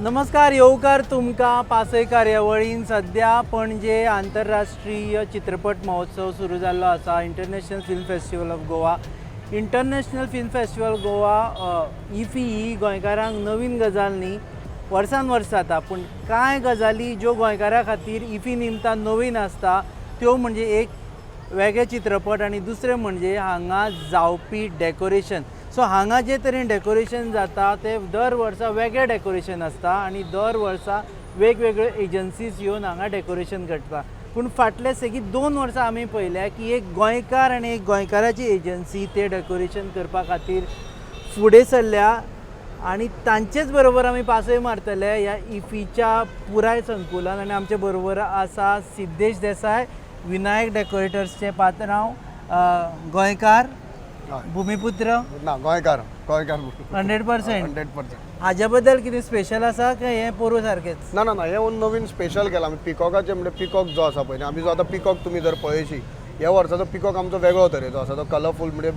नमस्कार येवकार तुमकां पासय कार्यावळीन सद्या पणजे आंतरराष्ट्रीय चित्रपट महोत्सव सुरू जाल्लो आसा. International film festival of Goa. International film festival Goa IFFI ही गोंयकारांक नवीन गजाल न्ही, वर्सान वर्स जाता, पूण कांय गजाली ज्यो गोंयकारां खातीर इफी निमतान नवीन आसता त्यो म्हणजे एक वेगळे चित्रपट आनी दुसरें म्हणजे हांगा जावपी डेकोरेशन. सो हांगा जे तरेन डेकोरेशन जाता ते दर वर्सा वेगळें डेकोरेशन आसता आनी दर वर्सा वेगवेगळ्यो एजन्सीज येवन हांगा डेकोरेशन करता. पूण फाटले सेगीत 2 वर्सां आमी पळयल्या की एक गोंयकार आनी एक गोंयकाराची एजन्सी ते डेकोरेशन करपा खातीर फुडें सरल्या आनी तांचेच बरोबर आमी पासय मारतले ह्या इफीच्या पुराय संकुलान. आनी आमचे बरोबर आसा सिद्धेश देसाय, विनायक डेकोरेटर्सचे पात्रांव, गोंयकार, भूमिपुत्र ना गोंयकार 100%. हाज्या बद्दल कितें स्पेशल आसा काय हें पोरू सारकेंच? ना ना ना हे नवीन स्पेशल केला आमी पिकॉकाचे. म्हणजे पिकॉक जो आसा पळय आमी जो आतां पिकॉक तुमी जर पळयशी ह्या वर्साचो पिकॉक आमचो वेगळो तरेचो आसा. तो कलरफूल म्हणजे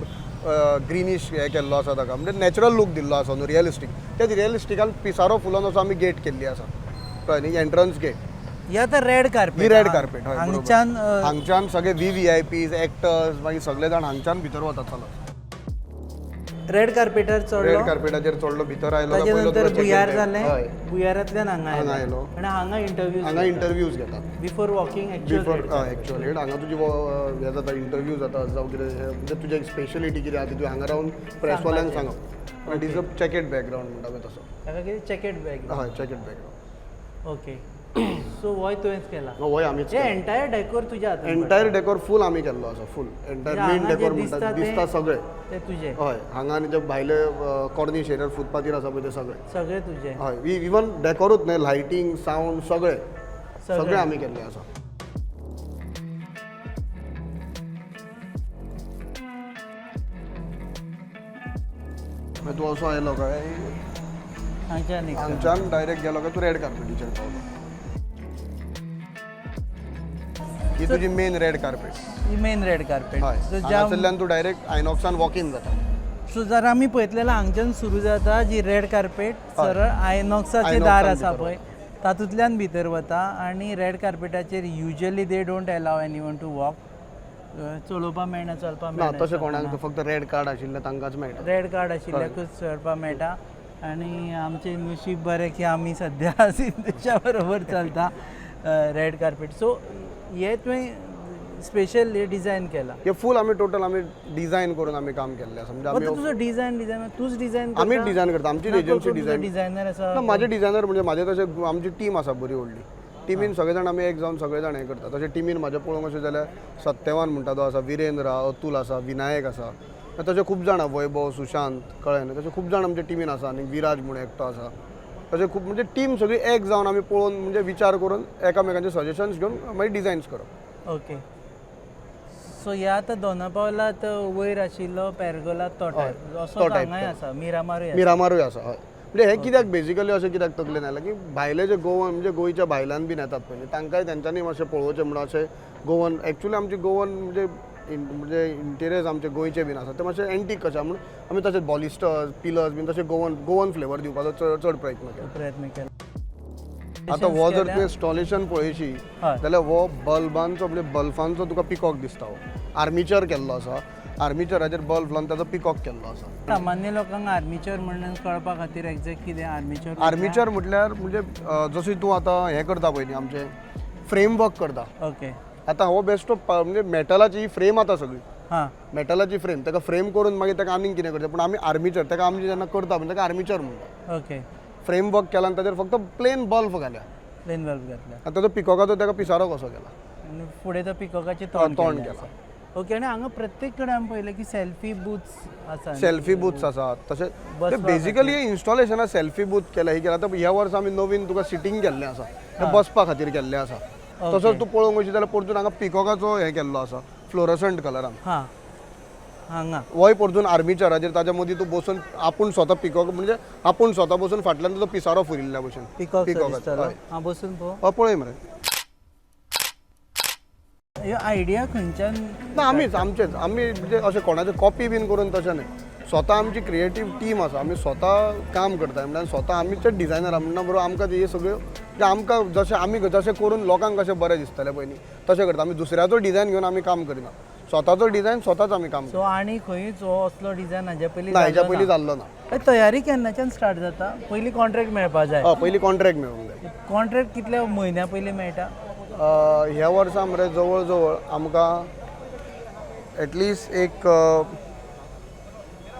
ग्रीनिश हे केल्लो आसा ताका, म्हणजे नॅचरल लूक दिल्लो आसा न्हू, रियलिस्टीक. त्या रियलिस्टिकान पिसारो फुलोवन असो आमी गेट केल्ली आसा कळ्ळें न्ही, एंट्रन्स गेट. ही आतां रेड कार्पेट. ही रेड कार्पेट हांगच्यान सगळे VVIPs एक्टर्स मागीर सगळे जाण हांगच्यान भितर वतात चलत. रेड कार्पेटार चडलो, रेड कार्पेटाचेर चडलो, भितर आयलो, ताजे नंतर बुयार जालें, हय बुयारांतल्यान हांगा आयलो आनी हांगा इंटरव्यूज घेतात बिफोर वॉकिंग एक्चुअली हांगा तुजी हे जाता इंटरव्यू जाता जावं कितें म्हणजे तुजी एक स्पेशलिटी कितें आसा ती तूं हांगा रावन प्रेसवाल्यांक सांगप. आनी इज अ चॅकेट बॅकग्रावंड म्हणटा पळय तसो. ताका कितें चॅकेट बॅग. हय चॅकेट बॅकग्रावंड. ओके. सो होय तुवेंच केला? होय आमीच. हे एंटायर डेकोर तुज्या हातान? एंटायर डेकोर फूल आमी केल्लो आसा. फूल एंटायर मेन डेकोर म्हणटा दिसता सगळे ते तुजे? हय. हांगा आनी जे भायले कॉर्निश एरियर फुटपाथीर आसा पळय ते सगळे तुजे? हय. इवन डेकोरूच न्हय, लायटींग, सावंड सगळे आमी केल्ले आसा. तूं असो आयलो काय हांगच्यान डायरेक्ट गेलो काय तूं रेड कार्पेटीचेर पावलो. ही तुजी मेन रेड कार्पेट. ही मेन रेड कार्पेट. हांगासरल्यान तूं डायरेक्ट आयनॉक्सान वॉक इन जाता. सो जर आमी पळयतलें हांगच्यान सुरू जाता जी रेड कार्पेट, सरळ आयनॉक्साचें दार आसा पळय तातूंतल्यान भितर वता. आनी रेड कार्पेटाचेर usually they don't allow anyone to walk. चलोवपा मेळना, चलपा ना मेळना. तशें कोणाक फक्त रेड कार्ड आशिल्ले तांकांच मेळटा. रेड कार्ड आशिल्ल्याकूच चलपा मेळटा. आनी आमचें नशीब बरें की आमी सद्या सिद्धेशा बरोबर चलता रेड कार्पेट. सो हे तुवें स्पेशल डिजायन केला? हे फूल आमी टोटल आमी डिजायन करून आमी काम केल्लें आसा. म्हणजे आमी तुजो डिजायन तूच डिजायन? आमी डिजायन करता. आमची एजन्सी डिजायनर आसा? म्हाजे डिजायनर म्हणजे म्हाजे तशें आमची टीम आसा बरी व्हडली. टिमीन सगळे जाण आमी एक जावन सगळे जाण हें करता. तशें टिमीन म्हाजे पळोवंक अशें जाल्यार सत्यवान म्हणटा तो आसा, विरेंद्र, अतुल आसा, विनायक आसा, तशें खूब जाण, वैभव, सुशांत, कळ्ळें न्ही, तशें खूब जाण आमच्या टिमीन आसा. आनी विराज म्हणून एकटो आसा. तशें खूब म्हणजे टीम सगळी एक जावन आमी पळोवन म्हणजे विचार करून एकामेकांचे सजेशन्स घेवन मागीर डिजायन्स करप. ओके. सो ह्या आतां दोनापावलात वयर आशिल्लो पेरगोला तोटा असो हांगाय आसा, मिरामारूय आसा. हय. म्हणजे हे कित्याक बेजिकली अशें कित्याक तकलेन आयलां की भायले जे गोवन म्हणजे गोंयच्या भायल्यान बीन येतात पळय तांकांय तेंच्यांनी मातशें पळोवचें म्हणून अशें गोवन एक्चुली आमचे गोवन म्हणजे इंटेरियर्स आमचे गोंयचे बीन आसा ते मातशे एंटीक कशें म्हणून आमी तशें बॉलिस्टर्स, पिलर्स बीन तशें गोवन फ्लेवर दिवपाचो चड प्रयत्न केला. आतां हो जर तुवें इंस्टॉलेशन पळयशी जाल्यार हो बल्बांचो म्हणजे बल्बांचो तुका पिकॉक दिसता. हो आर्मिचर केल्लो आसा. आर्मिचराचेर बल्ब लावन ताचो पिकॉक केल्लो आसा. सामान्य लोकांक आर्मिचर म्हणून कळपा खातीर एक्झॅक्ट कितें आर्मिचर म्हटल्यार म्हणजे जशें तूं आतां हें करता पळय न्ही आमचें फ्रेमवर्क करता. ओके. आतां हो बेस्ट ऑफ म्हणजे मेटलाची फ्रेम आतां सगळी मेटलाची फ्रेम ताका फ्रेम करून मागीर ताका आनीक कितें करता. पूण आमी आर्मिचर ताका आमी जेन्ना करता म्हणजे ताका आर्मिचर म्हणटा. ओके. फ्रेमवर्क केला आनी ताचेर फक्त प्लेन बल्ब घाल्या. आनी ताचो पिकॉकाचो ताका पिसारो कसो केला आनी फुडें तो पिकॉकाचें तोंड केला. ओके. आनी हांगा प्रत्येक कडेन आमी पळयलें की सेल्फी बूथ्स आसा. सेल्फी बूथ्स आसात. तशें बेजिकली इन्स्टॉलेशनाक सेल्फी बूथ केला ही केला. आतां ह्या वर्सा आमी नवीन तुका सिटींग केल्लें आसा, तें बसपा खातीर केल्लें आसा. तसोच तूं पळोवंक वयशी जाल्यार परतून हांगा पिकॉकाचो हें केल्लो आसा फ्लोरसंट कलरान. हांगा होय परतून आर्मिचराचेर ताच्या मदीं तूं बसून आपूण स्वता पिकॉक म्हणजे आपूण स्वता बसून फाटल्यान तुजो पिसारो फुरिल्ल्या भशेन पिकॉकाचो बसून पळय मरे. आयडिया खंयच्यान? ना आमीच आमचेच आमी म्हणजे अशें कोणाचे कॉपी बीन करून तशें न्हय. स्वता आमची क्रिएटीव टीम आसा, आमी स्वता काम करता म्हणल्यार स्वता आमीच डिझायनर म्हणना बरोबर आमकां हे सगळ्यो जे आमकां जशें आमी जशें करून लोकांक कशें बरें दिसतलें पयलीं तशें करता. आमी दुसऱ्याचो डिझायन घेवन आमी काम करिना, स्वताचो डिझायन स्वताच आमी काम सो आनी खंयच हो असलो डिझायन हाज्या पयलीं ना, हेच्या पयलीं जाल्लो ना. तयारी केन्नाच्यान स्टार्ट जाता? पयलीं कॉन्ट्रॅक्ट मेळपा जाय. पयलीं कॉन्ट्रॅक्ट मेळूंक जाय. कॉन्ट्रॅक्ट कितल्या म्हयन्या पयलीं मेळटा? ह्या वर्सा मरे जवळ जवळ आमकां एटलिस्ट एक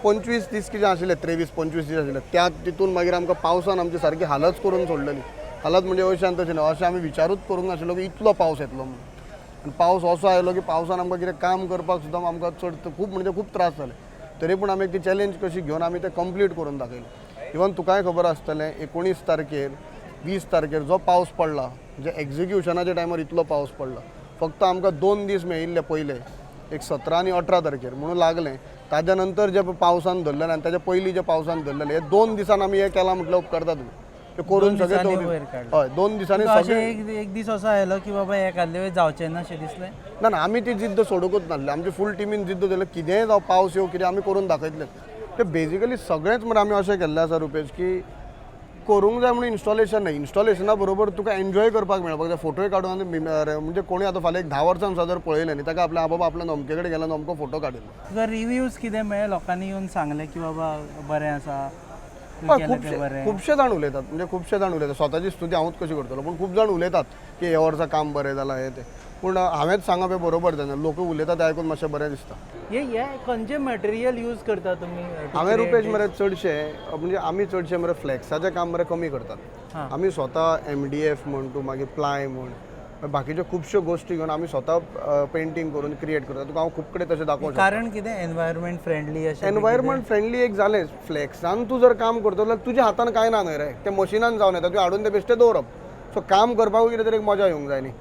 25 दीस कितें आशिल्ले, 23-25 दीस आशिल्ले. त्या तितून मागीर आमकां पावसान आमची सारकी हालत करून सोडलेली. हालत म्हणजे अशें आनी तशें न्हय, अशें आमी विचारूच करूंक नाशिल्लो की इतलो पावस येतलो म्हणून. आनी पावस असो आयलो की पावसान आमकां कितें काम करपाक सुद्दां आमकां चड खूब म्हणजे खूब त्रास जाले. तरी पूण आमी ती चॅलेंज कशी घेवन आमी तें कंप्लीट करून दाखयलें. इवन तुकांय खबर आसतलें 19 तारखेर 20 तारखेर जो पावस पडला, म्हणजे एक्झिक्युशनाच्या टायमार इतलो पावस पडला. फक्त आमकां 2 दीस मेळिल्ले पयले, एक 17 आनी 18 तारखेर म्हणून लागलें. ताज्या नंतर जे पावसान धरलेलें आनी ताच्या पयलीं जे पावसान धरलेलें, हे 2 दिसान आमी हे केलां म्हटल्यार उपकारता तुमी. ते करून सगळे हय 2 दिसांनी सगळे. एक दीस असो आयलो की बाबा एखाद्या वेळी जावचें ना अशें दिसलें? ना ना, आमी ती जिद्द सोडूंकूच नासली. आमची फूल टिमीन जिद्द धरली, कितेंय जावं पावस येवं कितें आमी करून दाखयतले. ते बेजिकली सगळेंच मरे आमी अशें केल्लें आसा रुपेश की करूंक जाय म्हणून इन्स्टॉलेशन न्हय, इन्स्टॉलेशना बरोबर तुका एन्जॉय करपाक मेळपाक जाय. फोटोय काडून आनी म्हणजे कोणी आतां फाल्यां एक 10 वर्सां सुद्दां जर पळयलें न्ही, ताका आपल्या बाबा आपल्या अमके कडेन गेलो अमको फोटो काडिल्लो. तुका रिव्ह्यूज कितें मेळ्ळे? लोकांनी येवन सांगलें की बाबा बरें आसा, तूं केलें तें बरें? खुबशे जाण उलयतात, म्हणजे खुबशे जाण उलयतात. स्वताची स्तुती हांवूच कशी करतलो, पूण खूब जाण उलयतात की हे वर्सा काम बरें जालां हें तें. पूण हांवेंच सांगप हें बरोबर जायना. लोक उलयतात तें आयकून मातशें बरें दिसता. हे खंयचे मटेरियल यूज करता तुमी? हांवें रुपेश मरे चडशे म्हणजे आमी चडशे मरे फ्लॅक्साचें काम मरे कमी करतात. आमी स्वता MDF म्हण तूं, मागीर प्लाय म्हण, बाकीच्यो खुबश्यो गोश्टी घेवन आमी स्वता पेंटींग करून क्रिएट करता. तुका हांव खूब कडेन तशें दाखोवं शकता. कारण कितें एनवायरमेंट फ्रेंडली अशें? एनवायरमेंट फ्रेंडली एक जालें. फ्लॅक्सान तूं जर काम करतलो जाल्यार तुज्या हातान कांय ना न्हय रे, तें मशिनान जावन येता, तुवें हाडून तें बेश्टें दवरप. सो काम करपाकूय कितें तरी एक मजा येवंक जाय न्ही.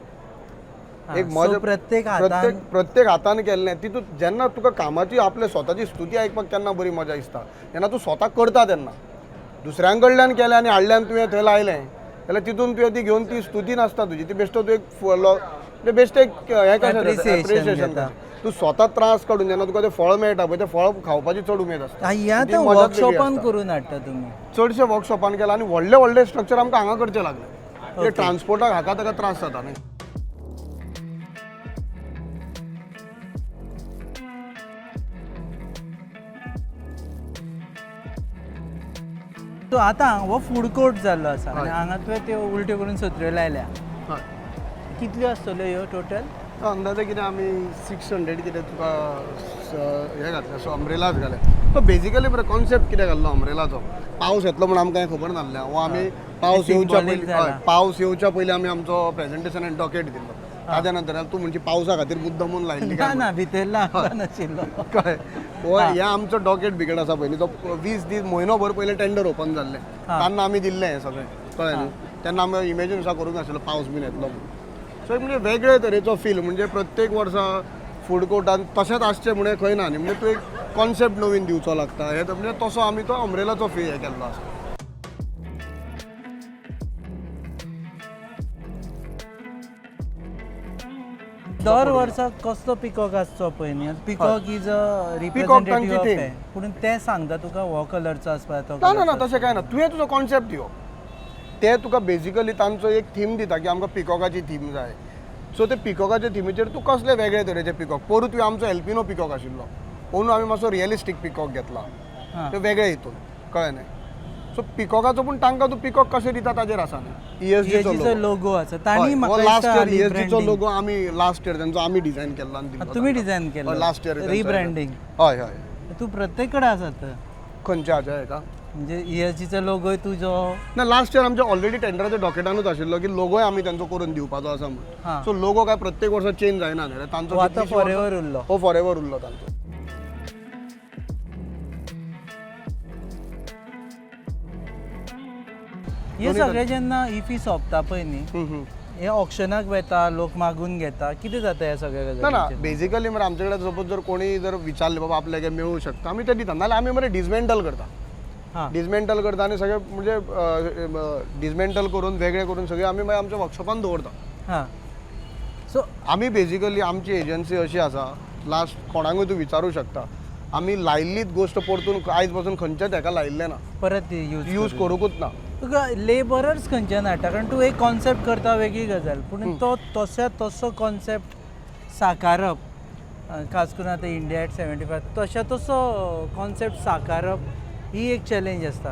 एक मजा प्रत्येक हातान केल्लें तितून जेन्ना तुका कामाची आपल्या स्वताची स्तुती आयकपाक केन्ना बरी मजा दिसता, जेन्ना तूं स्वता करता तेन्ना. दुसऱ्यां कडल्यान केलें आनी हाडल्यान तुवें थंय लायलें जाल्यार तितून तुवें ती घेवन ती स्तुती नासता तुजी, ती बेश्टो तूं एक बेश्टें एक हें कशें एप्रिसिएशन. तूं स्वता त्रास काडून जेन्ना तुका तें फळ मेळटा पळय, तें फळ खावपाची चड उमेद आसता. वर्कशॉपान करून हाडटा तुमी? चडशे वर्कशॉपान केला आनी व्हडले व्हडले स्ट्रक्चर आमकां हांगा करचे लागले. ट्रान्सपोर्टाक हाका ताका त्रास जाता न्ही. सो आतां हो फूड कोर्ट जाल्लो आसा आनी हांगा तुवें त्यो उलट्यो करून सत्र्यो लायल्या. कितल्यो आसतल्यो ह्यो टोटल? अंदाजे कितें आमी 600 कितें तुका हे घातले, सो अम्ब्रेलाच घाले. तो बेजिकली बरें कॉन्सेप्ट कितें घाल्लो अम्ब्रेलाचो, पावस येतलो म्हणून आमकां खबर नासलें. हो आमी पावस येवच्या पयलीं आमी आमचो प्रेजेंटेशन आनी डॉकेट दिल्लो. ताज्या नंतर तूं म्हणची पावसा खातीर मुद्दमून लायिल्ली काय ना, भितर नाशिल्लो कळ्ळें. हो हे आमचो डॉकेट बिकेट आसा पयलीं, तो 20 दीस म्हयनोभर पयलें टेंडर ओपन जाल्लें, तेन्ना आमी दिल्लें हें सगळें. कळ्ळें न्ही. तेन्ना आमी इमेजीन सुद्दां करूंक नाशिल्लो पावस बीन येतलो म्हणून. सो एक म्हणजे वेगळे तरेचो फील, म्हणजे प्रत्येक वर्सा फूड कोर्टान तशेंच आसचें म्हणून खंय ना न्ही. म्हणजे तूं एक कॉन्सेप्ट नवीन दिवचो लागता. हे म्हणजे तसो आमी तो अम्ब्रेलाचो फी हे केल्लो आसा. दर वर्साक कसलो पिकॉक आसचो पळय न्ही. Peacock is a representative of हे, पूण तें सांगता तुका हो कलरचो आसपा तो. ना ना तशें कांय ना. तुवें तुजो कॉन्सेप्ट दिवप. ते तुका बेजिकली तांचो एक थीम दिता की आमकां पिकॉकाची थीम जाय. सो ते पिकॉकाच्या थिमीचेर तूं कसले वेगळे तरेचे पिकॉक. पोरू तुवें आमचो एल्पिनो पिकॉक आशिल्लो, पोरून आमी मातसो रियलिस्टीक पिकॉक घेतला, ते वेगळे हितून. कळ्ळें न्ही. सो पिकॉकाचो पूण तांकां तूं पिकॉक कशें दिता ताजेर आसा न्ही. ESGचो लोगो आसा. तांणी म्हाका लास्ट इयर ESGचो लोगो आमी लास्ट इयर तांचो आमी डिझायन केल्लो आनी दिल्लो. तुमी डिझायन केल्लो लास्ट इयर रिब्रँडिंग? हय हय. तूं प्रत्येक कडेन आसात खंयच्या हाच्या हेका? म्हणजे ESGचो लोगोय तुजो? ना, लास्ट इयर आमच्या ऑलरेडी टेंडराच्या डॉकेटानूच आशिल्लो की लोगोय आमी तांचो करून दिवपाचो आसा म्हणून. सो लोगो काय प्रत्येक वर्सा चेंज जायना न्ही. तांचो आतां फॉरेवर उरलो. हो फॉरेवर उरलो तांचो. हे सगळे जेन्ना इफी सोंपता पळय न्ही, हे ऑक्शनाक वेता, लोक मागून घेता, कितें जाता हे सगळे? ना ना, बेजिकली मरे आमचे कडेन सपोज जर कोणी जर विचारले बाबा आपल्याक हे मेळूं शकता, आमी तें दिता. नाल्यार आमी मरे डिसमेंटल करता. डिसमेंटल करता आनी सगळे म्हणजे डिसमेंटल करून वेगळे करून सगळे आमी मागीर आमच्या वर्कशॉपान दवरता. सो आमी बेजिकली आमची एजन्सी अशी आसा, लास्ट कोणाकूय तूं विचारूं शकता, आमी लायिल्लीच गोश्ट परतून आयज पासून खंयच्याच हेका लायिल्लें ना, परत यूज करूंकूच ना. तुका लेबरच खंयच्यान हाडटा, कारण तूं एक कॉन्सेप्ट करता वेगळी गजाल, पूण तो तसो कॉन्सेप्ट साकारप, खास करून आतां इंडिया एट 75 तसो कॉन्सेप्ट साकारप ही एक चॅलेंज आसता,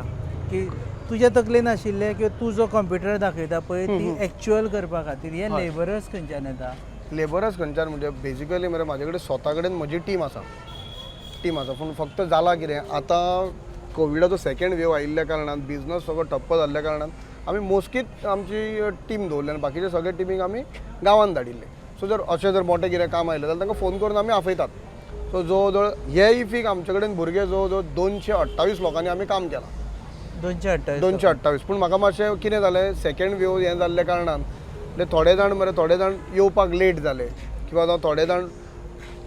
की तुज्या तकलेन आशिल्लें किंवा तूं जो कंप्युटर दाखयता पळय ती एक्चुअल करपा खातीर हे लेबरच खंयच्यान येता. लेबरच खंयच्यान म्हणजे बेजिकली मरे म्हाजे कडेन स्वता कडेन म्हजी टीम आसा, पूण फक्त जाला कितें आतां कोविडाचो सेकंड वेव आयिल्ल्या कारणान बिझनस सगळो ठप्प जाल्ल्या कारणान आमी मोजकीच आमची टीम दवरली आनी बाकीचे सगळे टीमीक आमी गांवांत धाडिल्ले. सो जर अशें जर मोठें कितें काम आयलें जाल्यार तांकां फोन करून आमी आफयतात. सो जवळ जवळ हे इफीक आमचे कडेन भुरगे जवळ जवळ 228 लोकांनी आमी काम केलां. 228. पूण म्हाका मातशें कितें जालें, सेकंड वेव हें जाल्ल्या कारणान थोडे जाण येवपाक लेट जाले, किंवा थोडे जाण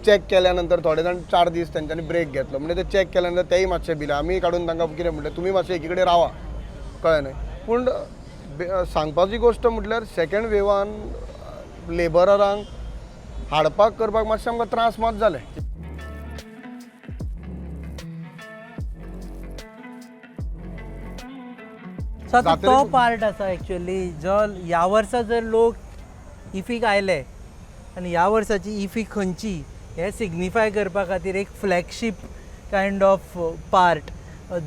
चॅक केल्या नंतर थोडे जाण 4 दीस तेंच्यांनी ब्रेक घेतलो, म्हणजे ते चॅक केल्या नंतर तेय मातशे भिले. आमी काडून तांकां कितें म्हणलें, तुमी मातशें एकी कडेन रावा, कळ्ळें न्हय. पूण सांगपाची गोश्ट म्हटल्यार सेकंड वेवान लेबरांक हाडपाक करपाक मातशें आमकां त्रास मात जाले. सो आतां तो पार्ट आसा एक्चुअली, जो ह्या वर्सा जर लोक इफीक आयले आनी ह्या वर्साची इफी खंयची हें सिग्निफाय करपा खातीर एक फ्लॅगशीप कायंड ऑफ पार्ट,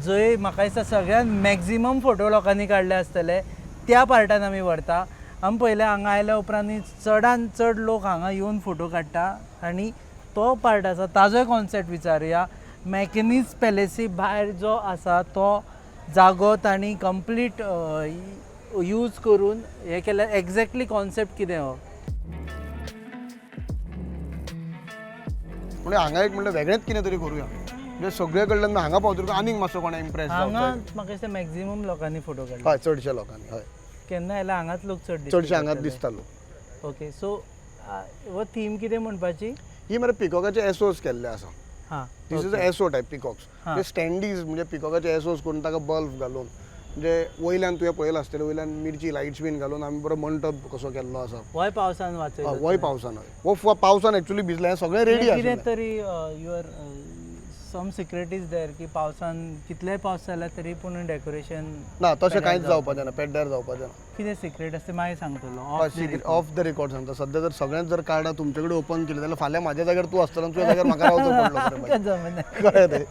जंय म्हाका दिसता सगळ्यान मॅक्झिमम फोटो लोकांनी काडले आसतले, त्या पार्टान आमी व्हरता. आमी पयलें हांगा आयल्या उपरांत चडान चड लोक हांगा येवन फोटो काडटा, आनी तो पार्ट आसा ताजोय कॉन्सेप्ट विचारुया. मॅकॅनिज पॅलेसी भायर जो आसा तो जागो तांणी कंप्लीट यूज करून हें केल्यार एक्झॅक्टली कॉन्सेप्ट कितें हो. म्हणजे हांगा एक म्हणल्यार वेगळेंच कितें तरी करूया, म्हणजे सगळे कडल्यान हांगा पावतकीर आनीक मातसो कोणा इम्प्रेस हांगा म्हाका दिसता मॅक्झिमम लोकांनी फोटो काडले. हय, चडशे लोकांनी. हय, केन्ना आयला हांगाच लोक चडशे हांगाच दिसतालो. ओके, सो हो थीम कितें म्हणपाची, ही मरे पिकॉकाचे एसोस केल्ले आसा. हां, दीस इज एसो टायप पिकॉक्स. म्हणजे स्टँडीज म्हणजे पिकॉकाचे एसोस करून ताका बल्ब घालून, म्हणजे वयल्यान तुवें पळयलां आसतलें, वयल्यान मिरची लायट्स बीन घालून आमी बरो मंटप कसो केल्लो आसा. वय पावसान वाचयता. वय पावसान, हो पावसान एक्चुअली भिजलें, हें सगळें रेडी आसा. कितें तरी your some secret is there, की पावसान कितलेय पावस जाल्यार तरी पूण डेकोरेशन ना, तशें कांयच जावपाचें ना, पेड्ड्यार जावपाचें ना. कितें सिक्रेट आसता मागीर सांगतलो ऑफ द रेकॉर्ड सांगता. सध्या जर सगळ्यांत जर कार्डां तुमचे कडेन ओपन केली जाल्यार फाल्यां म्हाज्या जाग्यार तूं आसतलो, तुज्या जाग्यार म्हाका रावचो पडलो. कळ्ळें.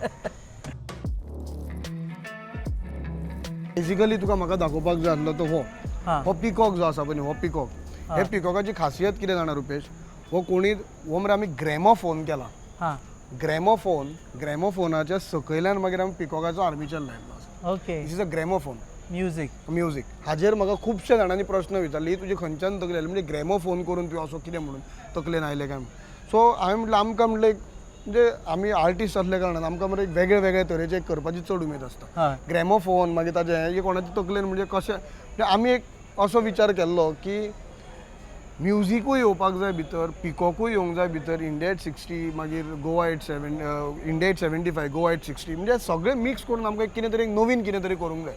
बेजिकली तुका म्हाका दाखोवपाक जाय आसलो तो हो पिकॉक जो आसा पळय न्ही, हो पिकॉक. हे पिकॉकाची खासियत कितें जाणा रुपेश, हो मरे आमी ग्रॅमोफोन केला. ग्रॅमोफोनाच्या सकयल्यान मागीर आमी पिकॉकाचो आर्मिचर लायल्लो आसा. Okay, this is a gramophone music. हाजेर म्हाका खुबशे जाणांनी प्रश्न विचारले, ही तुजी खंयच्यान तकली आयली, म्हणजे ग्रॅमोफोन करून तुवें असो कितें म्हणून तकलेन आयलें काय. सो हांवें म्हटलें आमकां म्हणलें, म्हणजे आमी आर्टिस्ट आसल्या कारणान आमकां मरे वेगळे वेगळे तरेचे करपाची चड उमेद आसता. ग्रॅमोफोन मागीर ताजें हे कोणाच्या तकलेन म्हणजे कशें, म्हणजे आमी एक असो विचार केल्लो की म्युझिकूय येवपाक जाय भितर, पिकॉकूय येवंक जाय भितर, इंडिया एट 60 मागीर गोवा एट 75, गोवा एट 60, म्हणजे सगळें मिक्स करून आमकां कितें तरी नवीन कितें तरी करूंक जाय.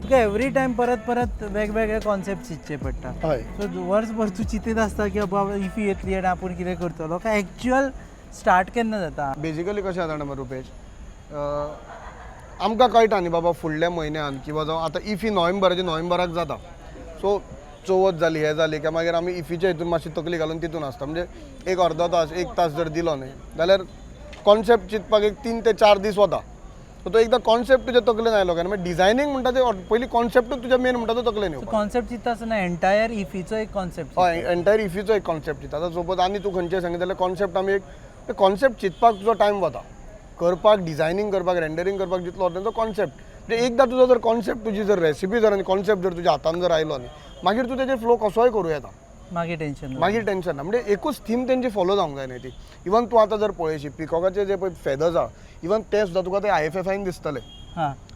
तुका एवरी टायम परत परत वेगवेगळे कॉन्सेप्ट चिंतचे पडटा. हय, सो वर्सभर तूं चिंतीत आसता की बाबा इफी येतली आनी आपूण कितें करतलो, काय एक्चुअल स्टार्ट केन्ना जाता. बेजिकली कशें जाता जाणा रुपेश, आमकां कळटा न्ही बाबा फुडल्या म्हयन्यान किंवा जावं आतां इफी नोव्हेंबराक जाता. सो चवथ जाली, हें जाली काय मागीर आमी इफीच्या हितून मातशी तकली घालून तितून आसता. म्हणजे एक अर्दो तास 1 तास जर दिलो न्ही जाल्यार कॉन्सेप्ट चिंतपाक एक 3 ते 4 दीस वता. सो तो एकदां कॉन्सेप्ट तुज्या तकलेन आयलो काय, मागीर डिझायनींग म्हणटा ते पयलीं कॉन्सेप्टूच तुज्या मेन म्हणटा तो तकलेन येवपाक. कॉन्सेप्ट चिंतता आसतना एंटायर इफीचो एक कॉन्सेप्ट. हय, एंटायर इफीचो एक कॉन्सेप्ट चिंतता. आतां सपोज आनी तूं खंयचें सांगितलें जाल्यार कॉन्सेप्ट आमी एक कॉन्सेप्ट चिंतपाक तुजो टायम वता, करपाक डिझायनींग करपाक रेंडरींग करपाक जितलो वता तो कॉन्सेप्ट. म्हणजे एकदां तुजो जर कॉन्सेप्ट तुजी जर रेसिपी जर आनी कॉन्सेप्ट जर तुज्या हातान जर आयलो न्ही मागीर तूं तेजेर फ्लो कसोय करूं येता. मागीर टेन्शन ना. म्हणजे एकूच थीम तेंची फॉलो जावंक जाय न्ही ती. इवन तूं आतां जर पळयशी पिकॉकाचे जे पळय फेदर्स आहा, इवन ते सुद्दां तुका ते IFFIन दिसतले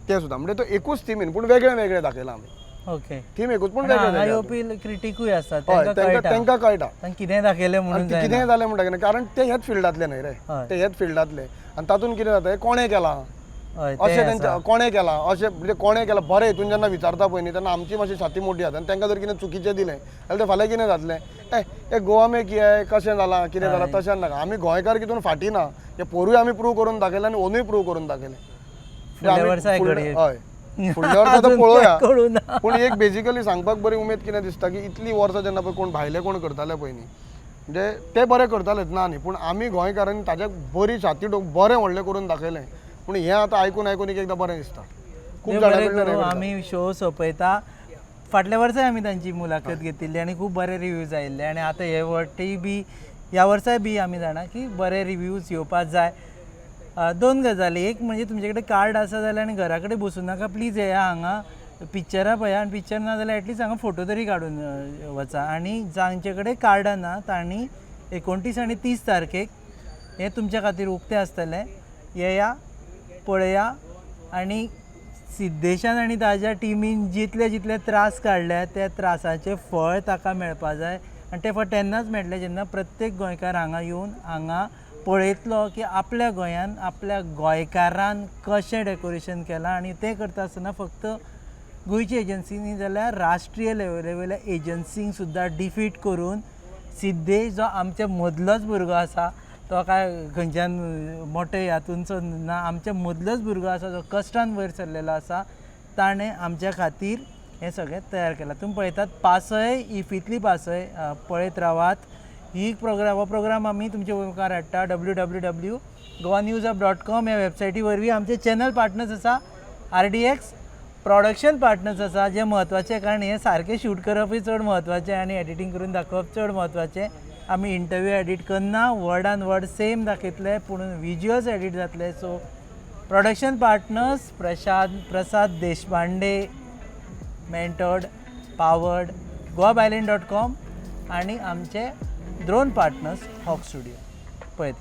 ते सुद्दां. म्हणजे तो एकूच थीमीन पूण वेगळे वेगळे दाखयला आमी. ओके, थीम एकूच पूण वेगळे येवपी क्रिटिकूय आसता, तांकां कळटा कितें दाखयलें म्हणून कितें जालें म्हणटा, कारण ते हेच फिल्डांतले न्हय रे, ते हेच फिल्डांतले. आनी तातूंत कितें जाता, कोणें केलां हय, तें अशें तेंच्या आसा. कोणें केलां अशें म्हणजे कोणें केलां बरें हितून जेन्ना विचारता पळय न्ही तेन्ना आमची मातशी छाती मोठी जाता आनी तांकां जर कितें चुकीचें दिलें जाल्यार तें फाल्यां कितें जातलें हे गोवा में कितें आहे कशें जालां कितें जालां तशें नाका आमी गोंयकार कितून फाटीं ना हे पोरूय आमी प्रूव करून दाखयलें आनी अंदूय प्रूव करून दाखयलें फुडल्या वर्सा घडये. हय फुडल्या वर्सा तर अजून पळोवया कळूना. पूण एक बेजिकली सांगपाक बरी उमेद कितें दिसता की इतलीं वर्सां जेन्ना पळय कोण भायले कोण करताले पळय न्ही म्हणजे ते बरें करतालेच ना न्ही पूण आमी गोंयकारांनी ताज्याक बरी छाती बरें व्हडलें करून दाखयलें पूण हें आतां आयकून एक एकदां बरें दिसता खूब देव जाणां बरें कडल्यान करूं, हें करता. आमी शो सोंपयता. फाटल्या वर्साय आमी तांची मुलाखत घेतिल्ली आनी खूब बरे रिव्यूज आयिल्ले आनी आतां हे वर्टी बी ह्या वर्साय बी आमी जाणा की बरे रिव्यूज येवपाक जाय. दोन गजाली, एक म्हणजे तुमचे कडेन कार्ड आसा जाल्यार आनी घरा कडेन बसूं नाका, प्लीज येया हांगा पिक्चरां पळया आनी पिक्चर ना जाल्यार एटलीस्ट हांगा फोटो तरी काडून वचा. आनी जांचे कडेन कार्डां ना तांणी 29 आनी 30 तारखेक हें तुमच्या खातीर उक्तें आसतलें. येया, पळया आनी सिद्धेशान आनी ताज्या टिमीन जितले जितले त्रास काडले त्या त्रासाचें फळ ताका मेळपा जाय आनी तें फळ तेन्नाच मेळटलें जेन्ना प्रत्येक गोंयकार हांगा येवन हांगा पळयतलो की आपल्या गोंयान आपल्या गोंयकारान कशें डेकोरेशन केलां आनी तें करता आसतना फक्त गोंयची एजन्सी न्ही जाल्यार राष्ट्रीय लेवला एजन्सींक सुद्दां डिफीट करून सिद्धेश जो आमच्या मदलोच भुरगो आसा तो काय खंयच्यान मोठे हातूंचो ना, आमच्या मदलोच भुरगो आसा जो कश्टान वयर सरलेलो आसा ताणें आमच्या खातीर हें सगळें तयार केलां. तुमी पळयतात पासय इफितली पासय पळयत रावात. हो प्रोग्राम आमी तुमच्या मुखार हाडटा www.goanewsup.com ह्या वेबसायटी वरवीं. आमचे चॅनल पार्टनर्स आसा RDX प्रोडक्शन पार्टनर्स आसा जे म्हत्वाचे, कारण हें सारकें शूट करपूय चड म्हत्वाचें आनी एडिटींग करून दाखोवप चड म्हत्वाचें. आमी इंटरव्यू एडीट करना, वर्डान वर्ड सेम दाखयतले पूण विज्युअल्स एडीट जातले. सो प्रोडक्शन पार्टनर्स प्रसाद देशपांडे, मेंटोर्ड, पावर्ड, goabyline.com आनी आमचे ड्रोन पार्टनर्स हॉक स्टुडियो. पळयत